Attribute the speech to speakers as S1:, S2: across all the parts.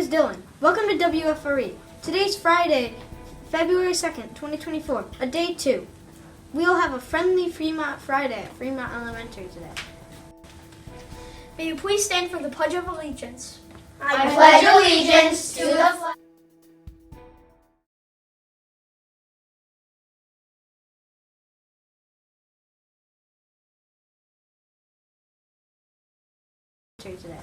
S1: is Dylan. Welcome to WFRE. Today's Friday, February 2nd, 2024, a day 2. We'll have a friendly Fremont Friday at Fremont Elementary today.
S2: May you please stand for the Pledge of Allegiance.
S3: I pledge allegiance to the flag
S1: today.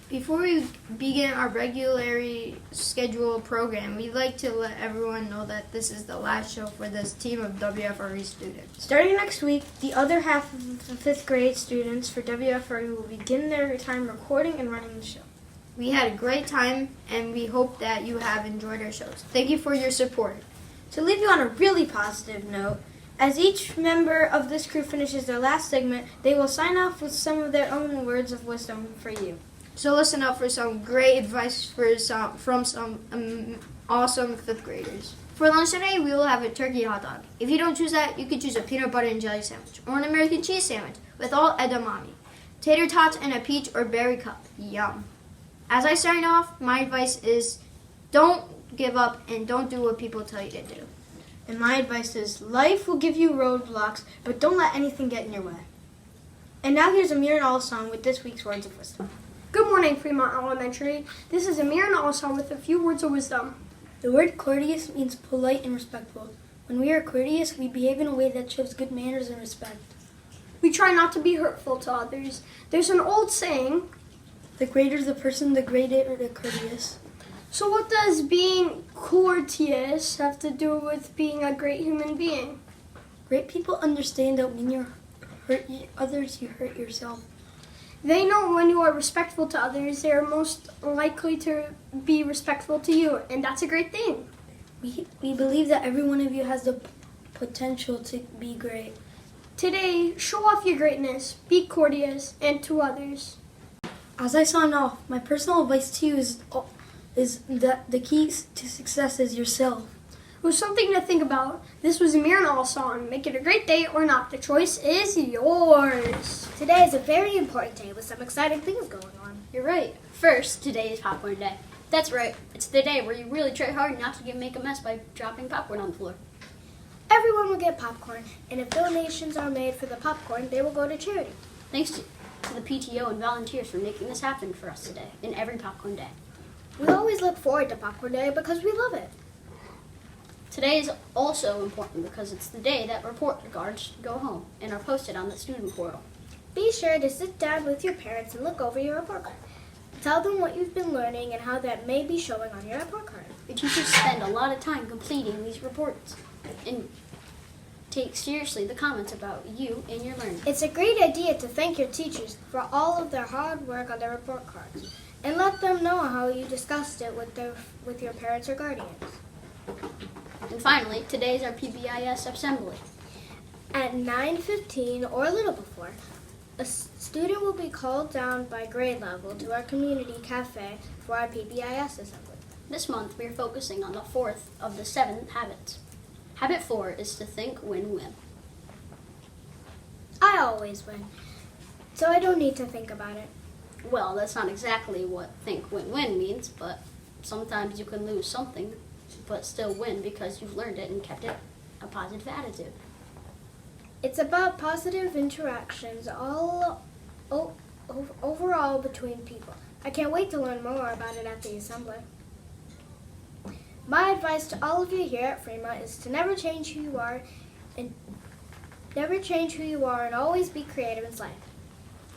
S1: Before we begin our regularly scheduled program, we'd like to let everyone know that this is the last show for this team of WFRE students. Starting next week, the other half of the 5th grade students for WFRE will begin their time recording and running the show. We had a great time, and we hope that you have enjoyed our shows. Thank you for your support. To leave you on a really positive note, as each member of this crew finishes their last segment, they will sign off with some of their own words of wisdom for you. So listen up for some great advice from some awesome 5th graders. For lunch today, we will have a turkey hot dog. If you don't choose that, you can choose a peanut butter and jelly sandwich or an American cheese sandwich with all edamame, tater tots, and a peach or berry cup. Yum. As I sign off, my advice is don't give up and don't do what people tell you to do. And my advice is life will give you roadblocks, but don't let anything get in your way. And now here's Amir and All song with this week's words of wisdom.
S2: Good morning, Fremont Elementary. This is Amir and Alsam with a few words of wisdom.
S4: The word courteous means polite and respectful. When we are courteous, we behave in a way that shows good manners and respect.
S2: We try not to be hurtful to others. There's an old saying,
S4: the greater the person, the greater the courteous.
S2: So what does being courteous have to do with being a great human being?
S4: Great people understand that when you hurt others, you hurt yourself.
S2: They know when you are respectful to others, they are most likely to be respectful to you, and that's a great thing.
S4: We believe that every one of you has the potential to be great.
S2: Today, show off your greatness, be courteous, and to others.
S4: As I sign off, my personal advice to you is that the key to success is yourself.
S2: It was something to think about. This was Amir and All song. Make it a great day or not. The choice is yours.
S3: Today is a very important day with some exciting things going on.
S5: You're right. First, today is popcorn day. That's right. It's the day where you really try hard not to make a mess by dropping popcorn on the floor.
S3: Everyone will get popcorn, and if donations are made for the popcorn, they will go to charity.
S5: Thanks to the PTO and volunteers for making this happen for us today and every popcorn day.
S3: We always look forward to popcorn day because we love it.
S5: Today is also important because it's the day that report cards go home and are posted on the student portal.
S3: Be sure to sit down with your parents and look over your report card. Tell them what you've been learning and how that may be showing on your report card.
S5: Your teachers spend a lot of time completing these reports and take seriously the comments about you and your learning.
S3: It's a great idea to thank your teachers for all of their hard work on their report cards and let them know how you discussed it with your parents or guardians.
S5: And finally, today is our PBIS assembly.
S3: At 9:15 or a little before, a student will be called down by grade level to our community cafe for our PBIS assembly.
S5: This month, we are focusing on the 4th of the 7 habits. Habit 4 is to think win-win.
S3: I always win, so I don't need to think about it.
S5: Well, that's not exactly what think win-win means, but sometimes you can lose something but still win because you've learned it and kept it a positive attitude.
S3: It's about positive interactions overall between people. I can't wait to learn more about it at the assembly. My advice to all of you here at Fremont is to never change who you are and always be creative in life.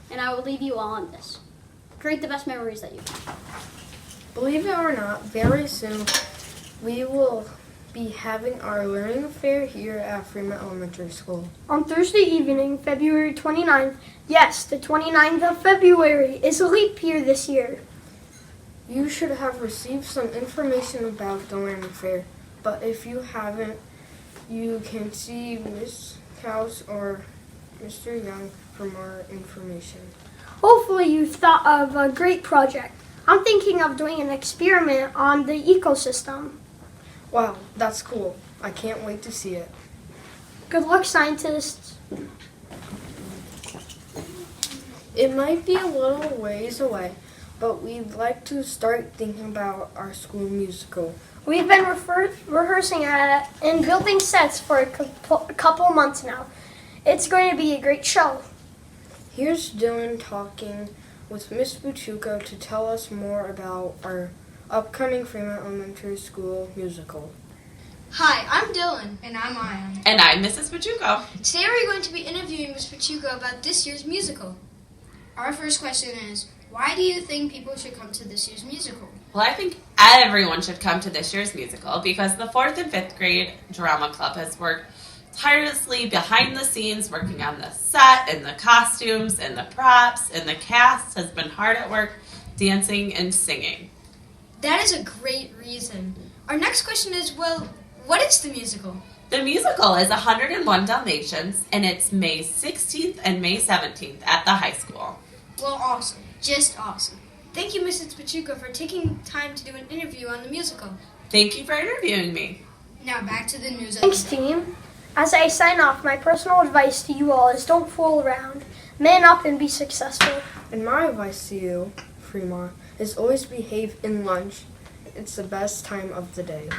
S5: And I will leave you all on this. Create the best memories that you can.
S1: Believe it or not, very soon we will be having our learning fair here at Fremont Elementary School.
S2: On Thursday evening, February 29th, yes, the 29th of February is a leap year this year.
S1: You should have received some information about the learning fair, but if you haven't, you can see Ms. Kaus or Mr. Young for more information.
S2: Hopefully you've thought of a great project. I'm thinking of doing an experiment on the ecosystem.
S1: Wow, that's cool. I can't wait to see it.
S2: Good luck, scientists.
S1: It might be a little ways away,
S4: but we'd like to start thinking about our school musical.
S2: We've been rehearsing at it and building sets for a couple months now. It's going to be a great show.
S4: Here's Dylan talking with Miss Buchuco to tell us more about our upcoming Fremont Elementary School musical.
S1: Hi, I'm Dylan. And I'm Ian.
S6: And I'm Mrs. Pachuco.
S1: Today we're going to be interviewing Ms. Pachuco about this year's musical. Our first question is, why do you think people should come to this year's musical?
S6: Well, I think everyone should come to this year's musical because the 4th and 5th grade drama club has worked tirelessly behind the scenes, working on the set and the costumes and the props, and the cast has been hard at work dancing and singing.
S1: That is a great reason. Our next question is, well, what is the musical?
S6: The musical is 101 Dalmatians, and it's May 16th and May 17th at the high school.
S1: Well, awesome. Just awesome. Thank you, Mrs. Pachuco, for taking time to do an interview on the musical.
S6: Thank you for interviewing me.
S1: Now back to the news.
S2: Thanks, team. As I sign off, my personal advice to you all is don't fool around. Man up and be successful.
S4: And my advice to you, Fremont, is always behave in lunch. It's the best time of the day.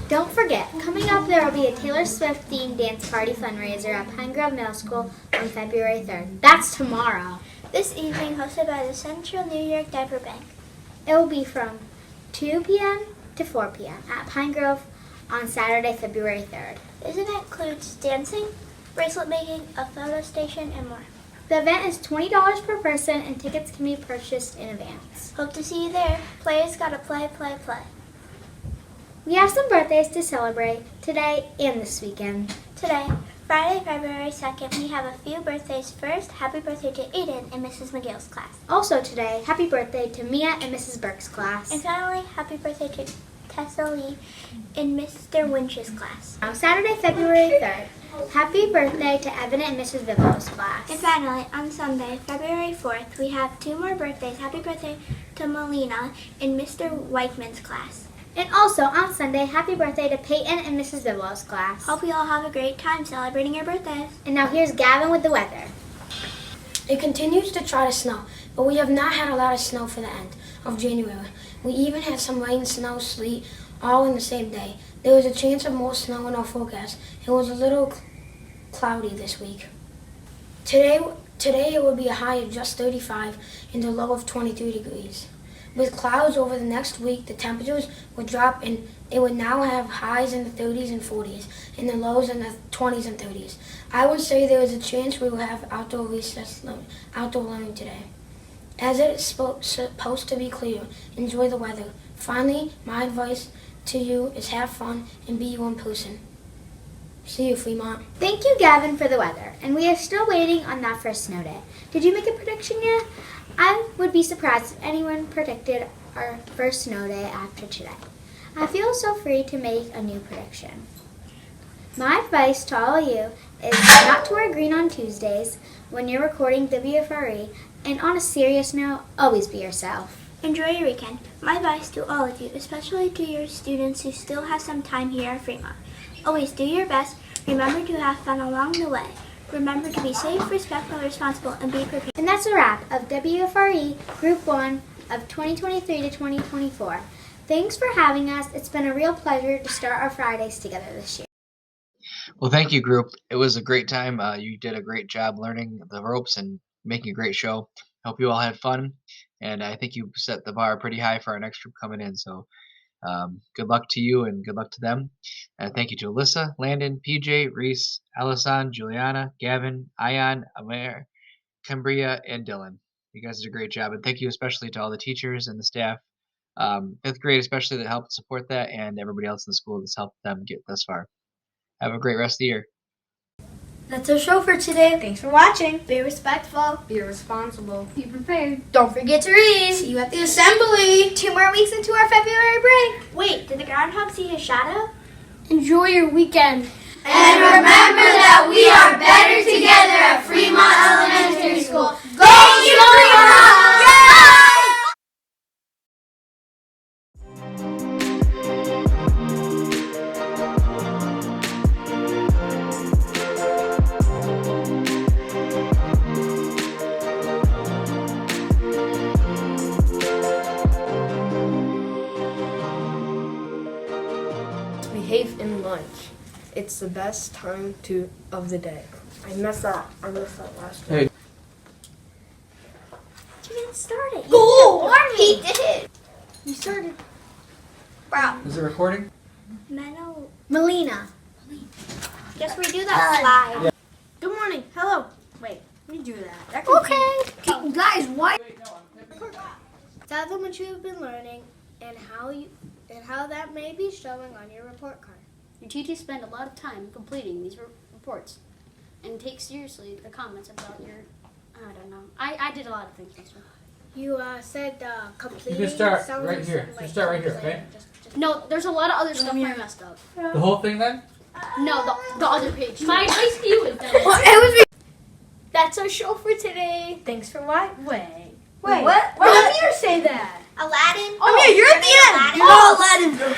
S3: Don't forget, coming up there will be a Taylor Swift themed dance party fundraiser at Pine Grove Middle School on February 3rd. That's tomorrow. This evening hosted by the Central New York Diaper Bank. It will be from 2 p.m. to 4 p.m. at Pine Grove on Saturday, February 3rd. This event includes dancing, bracelet making, a photo station, and more. The event is $20 per person and tickets can be purchased in advance. Hope to see you there. Players gotta play, play, play. We have some birthdays to celebrate today and this weekend. Today, Friday, February 2nd, we have a few birthdays. First, happy birthday to Aiden in Mrs. McGill's class. Also today, happy birthday to Mia in Mrs. Burke's class. And finally, happy birthday to Tessa Lee in Mr. Winch's class. On Saturday, February 3rd, happy birthday to Evan in Mrs. Vivos' class. And finally, on Sunday, February 4th, we have 2 more birthdays. Happy birthday to Melina in Mr. Weichman's class. And also on Sunday, happy birthday to Peyton in Mrs. Vivos' class. Hope you all have a great time celebrating your birthdays. And now here's Gavin with the weather.
S7: It continues to try to snow, but we have not had a lot of snow for the end of January. We even had some rain, snow, sleet, all in the same day. There was a chance of more snow in our forecast. It was a little cloudy this week. Today it will be a high of just 35 and a low of 23 degrees. With clouds over the next week, the temperatures would drop and it would now have highs in the 30s and 40s and the lows in the 20s and 30s. I would say there is a chance we will have outdoor learning today. As it is supposed to be clear, enjoy the weather. Finally, my advice to you is have fun and be your own person. See you, Fremont.
S3: Thank you, Gavin, for the weather. And we are still waiting on that first snow day. Did you make a prediction yet? I would be surprised if anyone predicted our first snow day after today. I feel so free to make a new prediction. My advice to all of you is not to wear green on Tuesdays when you're recording WFRE, and on a serious note, always be yourself. Enjoy your weekend. My advice to all of you, especially to your students who still have some time here at Fremont. Always do your best. Remember to have fun along the way. Remember to be safe, respectful, responsible, and be prepared. And that's a wrap of WFRE Group 1 of 2023 to 2024. Thanks for having us. It's been a real pleasure to start our Fridays together this year.
S8: Well, thank you, group. It was a great time. You did a great job learning the ropes and making a great show. Hope you all had fun, and I think you set the bar pretty high for our next group coming in. So good luck to you and good luck to them. And thank you to Alyssa, Landon, PJ, Reese, Alison, Juliana, Gavin, Ion, Amer, Cambria, and Dylan. You guys did a great job, and thank you especially to all the teachers and the staff, 5th grade especially, that helped support that, and everybody else in the school that's helped them get thus far. Have a great rest of the year.
S1: That's our show for today. Thanks for watching.
S3: Be respectful.
S1: Be responsible.
S2: Be prepared.
S1: Don't forget to read. See you at the assembly.
S3: 2 more weeks into our February break. Wait, did the groundhog see his shadow?
S2: Enjoy your weekend.
S1: And remember that we are better together at Fremont Elementary School. Go you Fremont! Yay!
S4: it's the best time of the day. I messed that last time.
S9: Hey.
S3: You didn't start it.
S1: Cool.
S3: He did.
S2: You started.
S3: Wow.
S9: Is it recording?
S3: Melina. Just redo that slide.
S2: Good morning. Hello.
S1: Wait, let me do that.
S3: Okay.
S1: Guys, why?
S3: Tell them what you have been learning and how that may be showing on your report card.
S5: Your teachers spend a lot of time completing these reports and take seriously the comments about your, I don't know. I did a lot of things this week.
S3: You said completing.
S9: You can start
S3: sounds
S9: right here. You can start right here, okay?
S5: No, there's a lot of other stuff I messed up.
S9: The whole thing then?
S5: No, the other page. My advice to you is that
S1: Well, it was.
S2: That's our show for today. Thanks for watching. Wait.
S1: What?
S2: Let me say that.
S3: Aladdin.
S1: Oh, yeah, you're at the end.
S3: Aladdin.
S1: You're not Aladdin.